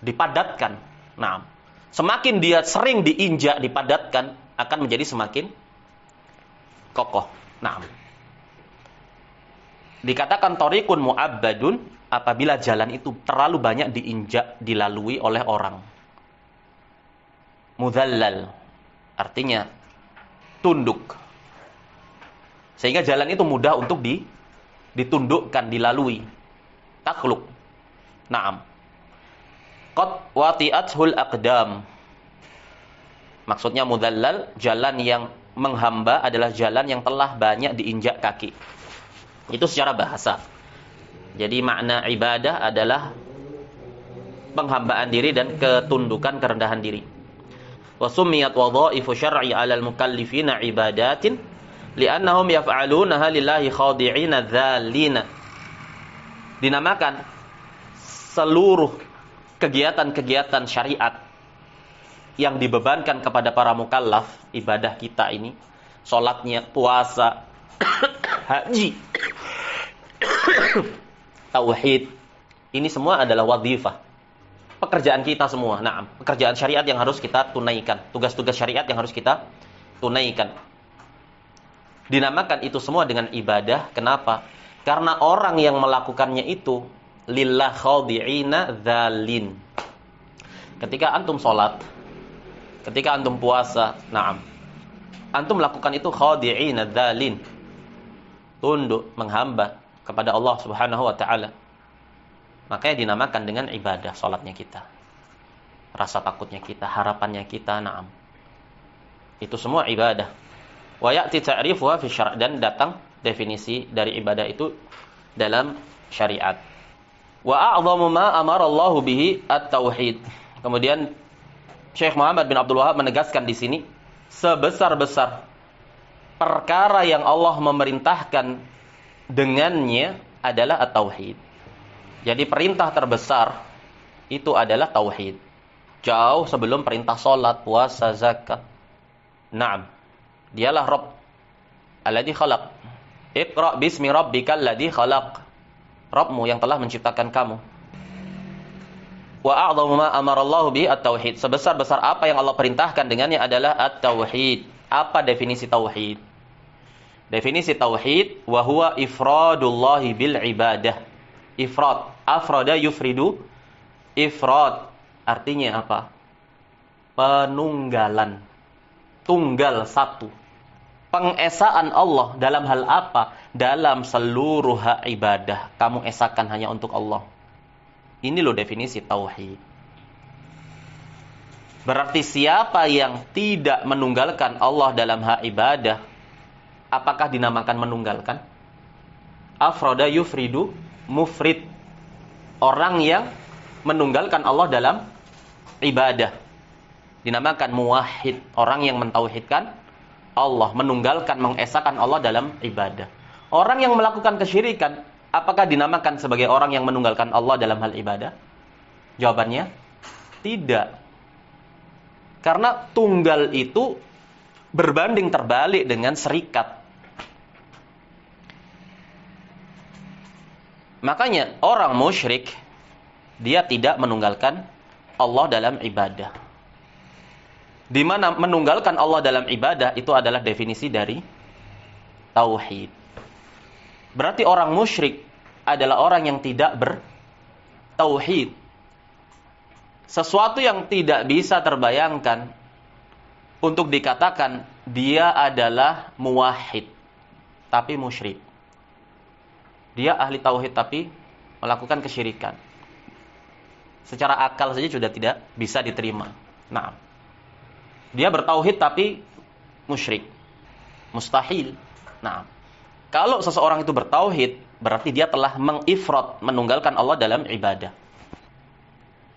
Dipadatkan. Nah, semakin dia sering diinjak, dipadatkan, akan menjadi semakin kokoh. Nah, dikatakan thariqun mu'abbadun apabila jalan itu terlalu banyak diinjak, dilalui oleh orang. Mudhallal, artinya tunduk. Sehingga jalan itu mudah untuk ditundukkan, dilalui. Takluk. Naam. Qad wati'athul aqdam. Maksudnya mudhallal, jalan yang menghamba adalah jalan yang telah banyak diinjak kaki. Itu secara bahasa. Jadi makna ibadah adalah penghambaan diri dan ketundukan, kerendahan diri. Wa summiyat wadha'ifu syar'i 'alal mukallifina ibadatin li'annahum yaf'alunaha lillahi khadi'ina dzalina. Dinamakan seluruh kegiatan-kegiatan syariat yang dibebankan kepada para mukallaf, ibadah kita ini, salatnya, puasa, haji, tauhid, ini semua adalah wadhifah. Pekerjaan kita semua. Naam, pekerjaan syariat yang harus kita tunaikan, tugas-tugas syariat yang harus kita tunaikan. Dinamakan itu semua dengan ibadah. Kenapa? Karena orang yang melakukannya itu lillah khadi'ina dzalin. Ketika antum salat, ketika antum puasa, naam, antum melakukan itu khadi'ina dzalin, tunduk, menghamba kepada Allah Subhanahu wa taala. Makanya dinamakan dengan ibadah salatnya kita. Rasa takutnya kita, harapannya kita, naam. Itu semua ibadah. Wa ya'ti ta'rifuha fi syara', dan datang definisi dari ibadah itu dalam syariat. Wa a'dhamu ma amara Allah bihi at-tauhid. Kemudian Syekh Muhammad bin Abdul Wahab menegaskan di sini, sebesar-besar perkara yang Allah memerintahkan dengannya adalah at-tauhid. Jadi perintah terbesar itu adalah tauhid. Jauh sebelum perintah salat, puasa, zakat. Naam. Dialah Rabb. Alladzi khalaq. Iqra bismi rabbikal ladzi khalaq. Rabbmu yang telah menciptakan kamu. Wa a'dhamu ma amarallahu bi at-tauhid. Sebesar-besar apa yang Allah perintahkan dengannya adalah at-tauhid. Apa definisi tauhid? Definisi tauhid wa huwa ifradullahi bil ibadah. Ifrad, afrada yufridu. Ifrad artinya apa? Penunggalan. Tunggal satu. Pengesaan Allah dalam hal apa? Dalam seluruh hak ibadah. Kamu esakan hanya untuk Allah. Ini loh definisi tauhid. Berarti siapa yang tidak menunggalkan Allah dalam hak ibadah, apakah dinamakan menunggalkan? Afroda yufridu mufrid. Orang yang menunggalkan Allah dalam ibadah dinamakan muwahhid. Orang yang mentauhidkan Allah, menunggalkan, mengesakan Allah dalam ibadah. Orang yang melakukan kesyirikan, apakah dinamakan sebagai orang yang menunggalkan Allah dalam hal ibadah? Jawabannya, tidak. Karena tunggal itu berbanding terbalik dengan serikat. Makanya orang musyrik, dia tidak menunggalkan Allah dalam ibadah. Di mana menunggalkan Allah dalam ibadah itu adalah definisi dari tauhid. Berarti orang musyrik adalah orang yang tidak bertauhid. Sesuatu yang tidak bisa terbayangkan untuk dikatakan dia adalah muwahhid tapi musyrik. Dia ahli tauhid tapi melakukan kesyirikan. Secara akal saja sudah tidak bisa diterima. Nah, dia bertauhid tapi musyrik. Mustahil. Nah, kalau seseorang itu bertauhid, berarti dia telah mengifrad, menunggalkan Allah dalam ibadah.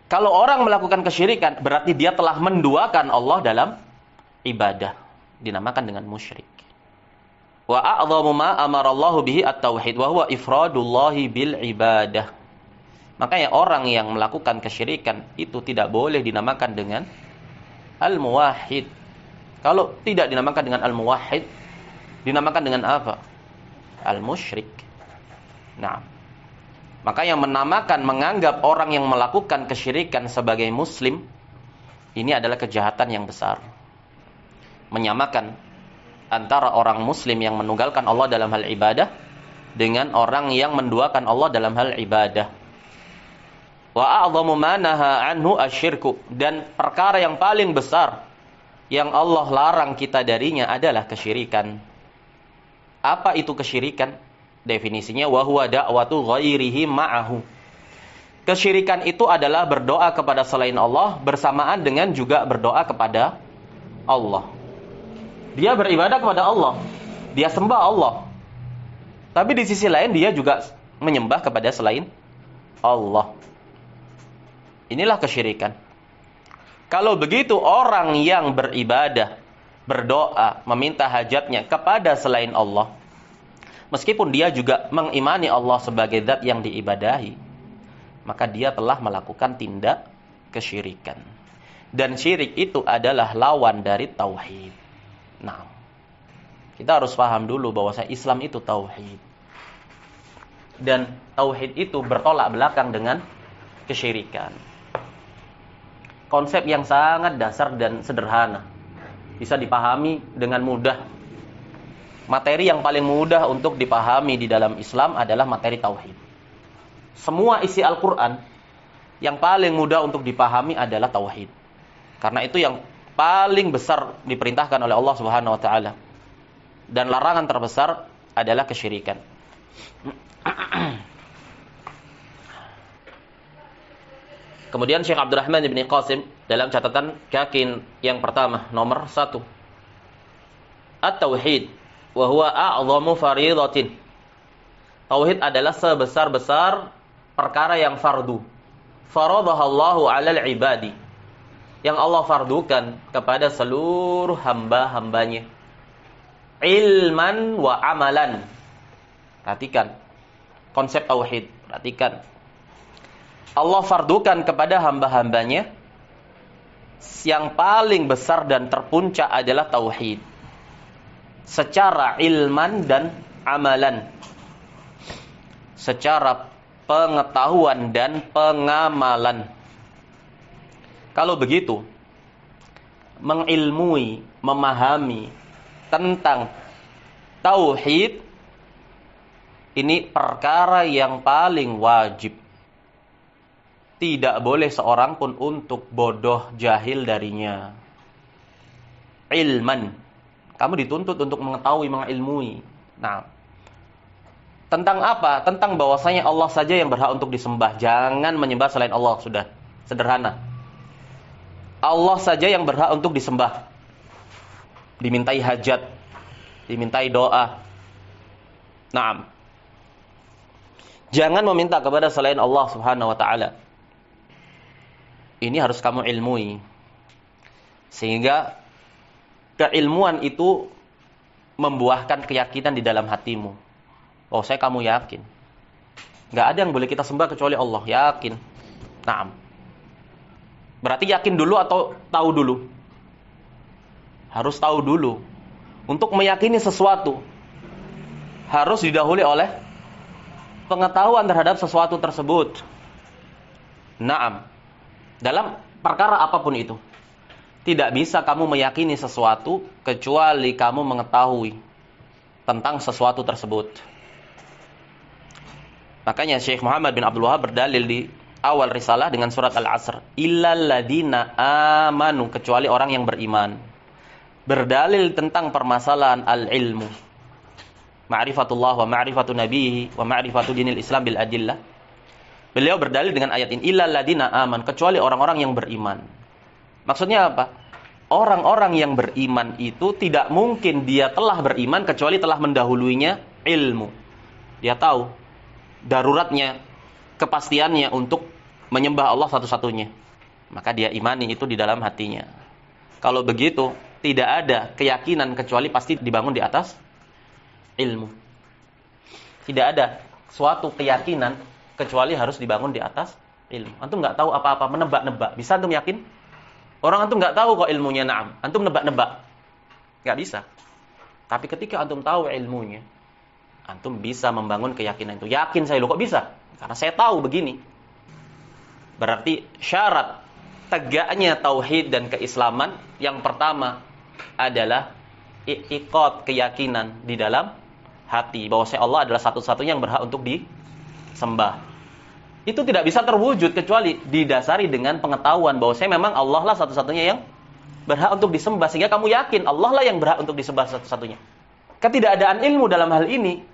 Kalau orang melakukan kesyirikan, berarti dia telah menduakan Allah dalam ibadah. Dinamakan dengan musyrik. Wa a'dhamu ma amarallahu bihi at-tauhid wa huwa ifradullahi bil ibadah. Makanya orang yang melakukan kesyirikan itu tidak boleh dinamakan dengan al-muwahhid. Kalau tidak dinamakan dengan al-muwahhid, dinamakan dengan apa? Al-musyrik. Nah, maka yang menamakan, menganggap orang yang melakukan kesyirikan sebagai muslim, ini adalah kejahatan yang besar. Menyamakan antara orang muslim yang menunggalkan Allah dalam hal ibadah dengan orang yang menduakan Allah dalam hal ibadah. Wa a'dhamu ma naha anhu asyirku. Dan perkara yang paling besar yang Allah larang kita darinya adalah kesyirikan. Apa itu kesyirikan? Definisinya wa huwa da'watu ghairihi ma'ahu. Kesyirikan itu adalah berdoa kepada selain Allah bersamaan dengan juga berdoa kepada Allah. Dia beribadah kepada Allah, dia sembah Allah. Tapi di sisi lain dia juga menyembah kepada selain Allah. Inilah kesyirikan. Kalau begitu orang yang beribadah, berdoa, meminta hajatnya kepada selain Allah, meskipun dia juga mengimani Allah sebagai zat yang diibadahi, maka dia telah melakukan tindak kesyirikan. Dan syirik itu adalah lawan dari tauhid. Nah, kita harus paham dulu bahwa Islam itu tauhid. Dan tauhid itu bertolak belakang dengan kesyirikan. Konsep yang sangat dasar dan sederhana. Bisa dipahami dengan mudah. Materi yang paling mudah untuk dipahami di dalam Islam adalah materi tauhid. Semua isi Al-Quran yang paling mudah untuk dipahami adalah tauhid. Karena itu yang paling besar diperintahkan oleh Allah Subhanahu wa taala. Dan larangan terbesar adalah kesyirikan. Kemudian Syekh Abdurrahman bin Qasim dalam catatan kaki yang pertama nomor 1. At-tauhid wa huwa a'dhamu fariidatin. Tauhid adalah sebesar-besar perkara yang fardu. Faradahallahu 'alal ibadi. Yang Allah fardukan kepada seluruh hamba-hambanya. Ilman wa amalan. Perhatikan konsep tauhid, perhatikan. Allah fardukan kepada hamba-hambanya yang paling besar dan terpuncak adalah tauhid. secara ilman dan amalan. Secara pengetahuan dan pengamalan. Kalau begitu, mengilmui, memahami tentang tauhid ini perkara yang paling wajib. Tidak boleh seorang pun untuk bodoh jahil darinya. Ilman. Kamu dituntut untuk mengetahui, mengilmui. Nah, tentang apa? Tentang bahwasanya Allah saja yang berhak untuk disembah. Jangan menyembah selain Allah. Sudah. Sederhana. Allah saja yang berhak untuk disembah. Dimintai hajat. Dimintai doa. Naam. Jangan meminta kepada selain Allah subhanahu wa ta'ala. Ini harus kamu ilmui. Sehingga keilmuan itu membuahkan keyakinan di dalam hatimu. Oh, saya kamu yakin. Gak ada yang boleh kita sembah kecuali Allah. Yakin. Naam. Berarti yakin dulu atau tahu dulu? Harus tahu dulu. Untuk meyakini sesuatu, harus didahului oleh pengetahuan terhadap sesuatu tersebut. Naam. Dalam perkara apapun itu. Tidak bisa kamu meyakini sesuatu kecuali kamu mengetahui tentang sesuatu tersebut. Makanya Syekh Muhammad bin Abdul Wahab berdalil di awal risalah dengan surat Al-Asr. Illal ladina amanu, kecuali orang yang beriman. Berdalil tentang permasalahan al-ilmu. Ma'rifatullah wa ma'rifatu nabihi wa ma'rifatu dinil Islam bil adillah. Beliau berdalil dengan ayat ini. Illal ladina aman, kecuali orang-orang yang beriman. Maksudnya apa? Orang-orang yang beriman itu tidak mungkin dia telah beriman kecuali telah mendahuluinya ilmu. Dia tahu daruratnya, kepastiannya untuk menyembah Allah satu-satunya. Maka dia imani itu di dalam hatinya. Kalau begitu, tidak ada keyakinan kecuali pasti dibangun di atas ilmu. Tidak ada suatu keyakinan kecuali harus dibangun di atas ilmu. Antum nggak tahu apa-apa, menebak-nebak. Bisa antum yakin? Orang antum nggak tahu kok ilmunya, naam. Antum nebak-nebak. Nggak bisa. Tapi ketika antum tahu ilmunya, antum bisa membangun keyakinan itu. Yakin saya, loh kok bisa? Karena saya tahu begini. Berarti syarat tegaknya tauhid dan keislaman yang pertama adalah i'tiqad, keyakinan di dalam hati bahwa Allah adalah satu-satunya yang berhak untuk disembah. Itu tidak bisa terwujud kecuali didasari dengan pengetahuan bahwa memang Allah lah satu-satunya yang berhak untuk disembah, sehingga kamu yakin Allah lah yang berhak untuk disembah satu-satunya. Ketidakadaan ilmu dalam hal ini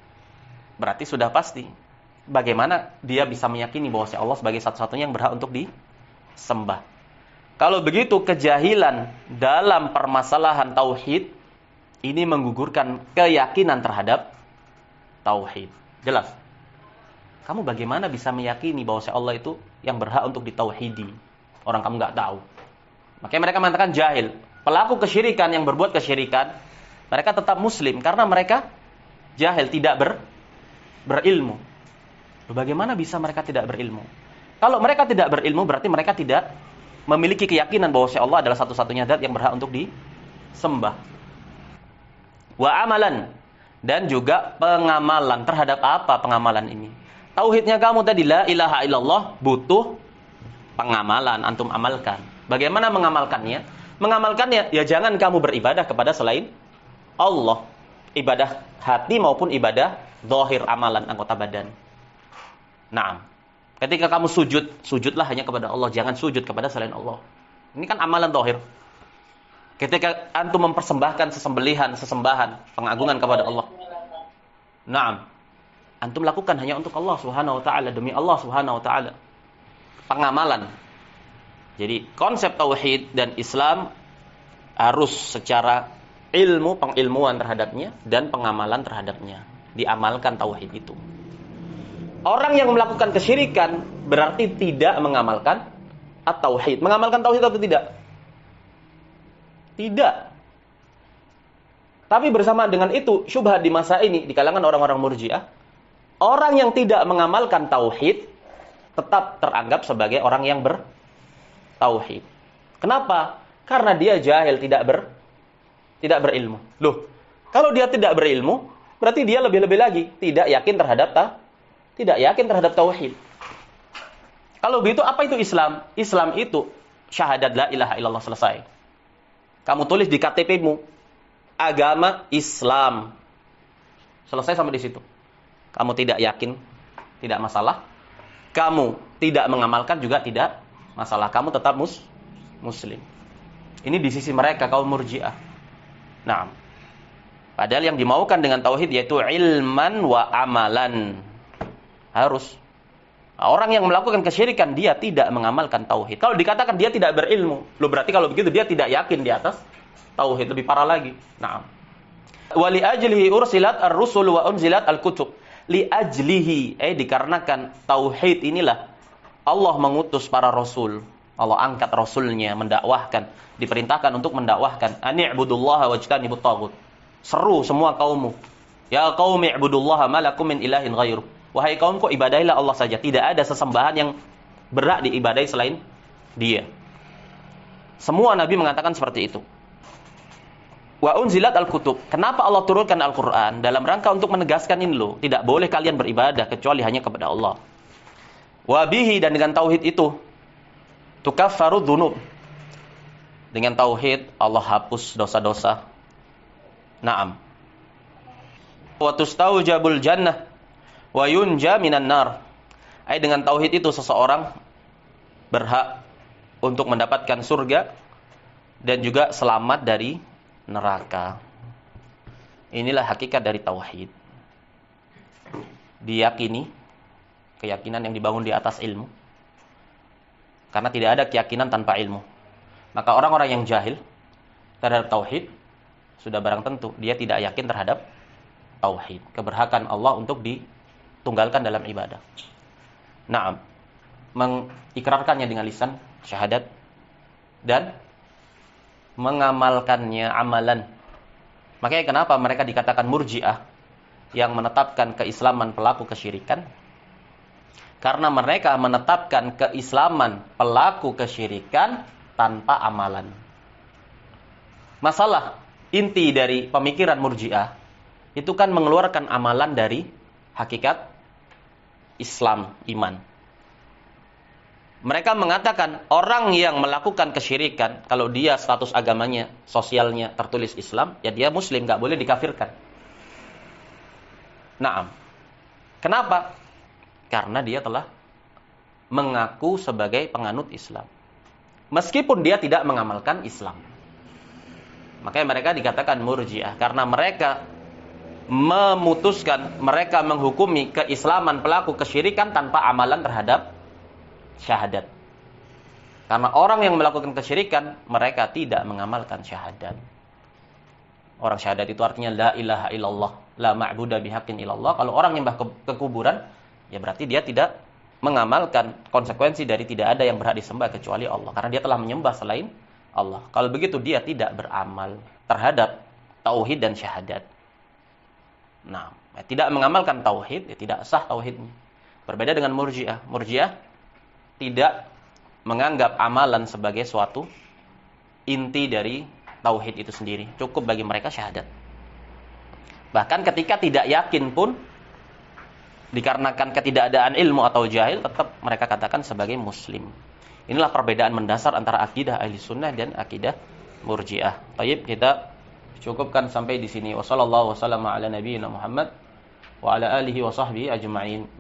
berarti sudah pasti bagaimana dia bisa meyakini bahwa Allah sebagai satu-satunya yang berhak untuk disembah. Kalau begitu, kejahilan dalam permasalahan tauhid ini menggugurkan keyakinan terhadap tauhid. Jelas? Kamu bagaimana bisa meyakini bahwa Allah itu yang berhak untuk ditauhidi? Orang kamu nggak tahu. Makanya mereka mengatakan jahil. Pelaku kesyirikan yang berbuat kesyirikan, mereka tetap muslim karena mereka jahil, tidak berilmu. Bagaimana bisa mereka tidak berilmu? Kalau mereka tidak berilmu, berarti mereka tidak memiliki keyakinan bahwa Allah adalah satu-satunya zat yang berhak untuk disembah. Wa amalan, dan juga pengamalan. Terhadap apa pengamalan ini? Tauhidnya kamu tadi la ilaha illallah butuh pengamalan, antum amalkan. Bagaimana mengamalkannya? Mengamalkannya ya jangan kamu beribadah kepada selain Allah. Ibadah hati maupun ibadah zahir, amalan anggota badan. Naam. Ketika kamu sujud, sujudlah hanya kepada Allah, jangan sujud kepada selain Allah. Ini kan amalan zahir. Ketika antum mempersembahkan sesembahan, pengagungan kepada Allah. Naam. Antum lakukan hanya untuk Allah Subhanahu wa taala, demi Allah Subhanahu wa taala. Pengamalan. Jadi konsep tauhid dan Islam harus secara ilmu, pengilmuan terhadapnya dan pengamalan terhadapnya. Diamalkan tauhid itu. Orang yang melakukan kesyirikan berarti tidak mengamalkan at-tauhid. Mengamalkan tauhid atau tidak? Tidak. Tapi bersama dengan itu, syubhat di masa ini di kalangan orang-orang Murji'ah, orang yang tidak mengamalkan tauhid tetap teranggap sebagai orang yang bertauhid. Kenapa? Karena dia jahil, tidak berilmu. Loh, Kalau dia tidak berilmu, berarti dia lebih-lebih lagi tidak yakin terhadap tauhid. Kalau begitu apa itu Islam? Islam itu syahadat la ilaha illallah, selesai. Kamu tulis di KTP-mu agama Islam. Selesai sampai di situ. Kamu tidak yakin, tidak masalah. Kamu tidak mengamalkan juga tidak masalah. Kamu tetap muslim. Ini di sisi mereka kaum Murji'ah. Nah, padahal yang dimaukan dengan tauhid yaitu ilman wa amalan. Harus. Orang yang melakukan kesyirikan dia tidak mengamalkan tauhid. Kalau dikatakan dia tidak berilmu, loh berarti kalau begitu dia tidak yakin di atas tauhid, lebih parah lagi. Nah, wa li ajlihi ursilat ar-rusul wa unzilat al-kutub. Li ajlihi, dikarenakan tauhid inilah Allah mengutus para rasul. Allah angkat rasulnya mendakwahkan, diperintahkan untuk mendakwahkan. Ani'budullaha wajtanibut taghut. Seru semua kaummu. Ya qaumi ibudullaha ma lakum min ilahin ghairuh. Wahai kaumku, ibadahilah Allah saja. Tidak ada sesembahan yang berhak diibadahi selain Dia. Semua nabi mengatakan seperti itu. Wa unzilat al-kutub. Kenapa Allah turunkan Al-Qur'an? Dalam rangka untuk menegaskan ini loh, tidak boleh kalian beribadah kecuali hanya kepada Allah. Wa bihi, dan dengan tauhid itu tukaffaru dzunub. Dengan tauhid Allah hapus dosa-dosa. Naam. Wa tustaujabul jannah wa yunja minan nar. Dengan tauhid itu seseorang berhak untuk mendapatkan surga dan juga selamat dari neraka. Inilah hakikat dari tauhid. Diyakini, keyakinan yang dibangun di atas ilmu. Karena tidak ada keyakinan tanpa ilmu. Maka orang-orang yang jahil terhadap tauhid, sudah barang tentu dia tidak yakin terhadap tauhid, keberhakan Allah untuk ditunggalkan dalam ibadah. Naam, mengikrarkannya dengan lisan syahadat dan mengamalkannya amalan. Makanya kenapa mereka dikatakan Murji'ah, yang menetapkan keislaman pelaku kesyirikan? Karena mereka menetapkan keislaman pelaku kesyirikan tanpa amalan. Masalah inti dari pemikiran Murji'ah itu kan mengeluarkan amalan dari hakikat Islam, iman. Mereka mengatakan orang yang melakukan kesyirikan, kalau dia status agamanya, sosialnya tertulis Islam, ya dia muslim, nggak boleh dikafirkan. Naam. Kenapa? Karena dia telah mengaku sebagai penganut Islam, meskipun dia tidak mengamalkan Islam. Makanya mereka dikatakan Murji'ah, karena mereka memutuskan, mereka menghukumi keislaman pelaku kesyirikan tanpa amalan terhadap syahadat. Karena orang yang melakukan kesyirikan, mereka tidak mengamalkan syahadat. Orang syahadat itu artinya la ilaha illallah, la ma'buda bihaqqin illallah. Kalau orang nyembah ke kuburan, ya berarti dia tidak mengamalkan konsekuensi dari tidak ada yang berhak disembah kecuali Allah, karena dia telah menyembah selain Allah. Kalau begitu dia tidak beramal terhadap tauhid dan syahadat. Nah, tidak mengamalkan tauhid, ya tidak sah tauhidnya. Berbeda dengan Murji'ah. Murji'ah tidak menganggap amalan sebagai suatu inti dari tauhid itu sendiri. Cukup bagi mereka syahadat. Bahkan ketika tidak yakin pun, dikarenakan ketidakadaan ilmu atau jahil, tetap mereka katakan sebagai muslim. Inilah perbedaan mendasar antara akidah ahli sunnah dan akidah Murji'ah. Baik, kita cukupkan sampai di sini. Wassallallahu wasallam ala nabiyyina Muhammad wa ala alihi wa sahbihi ajma'in.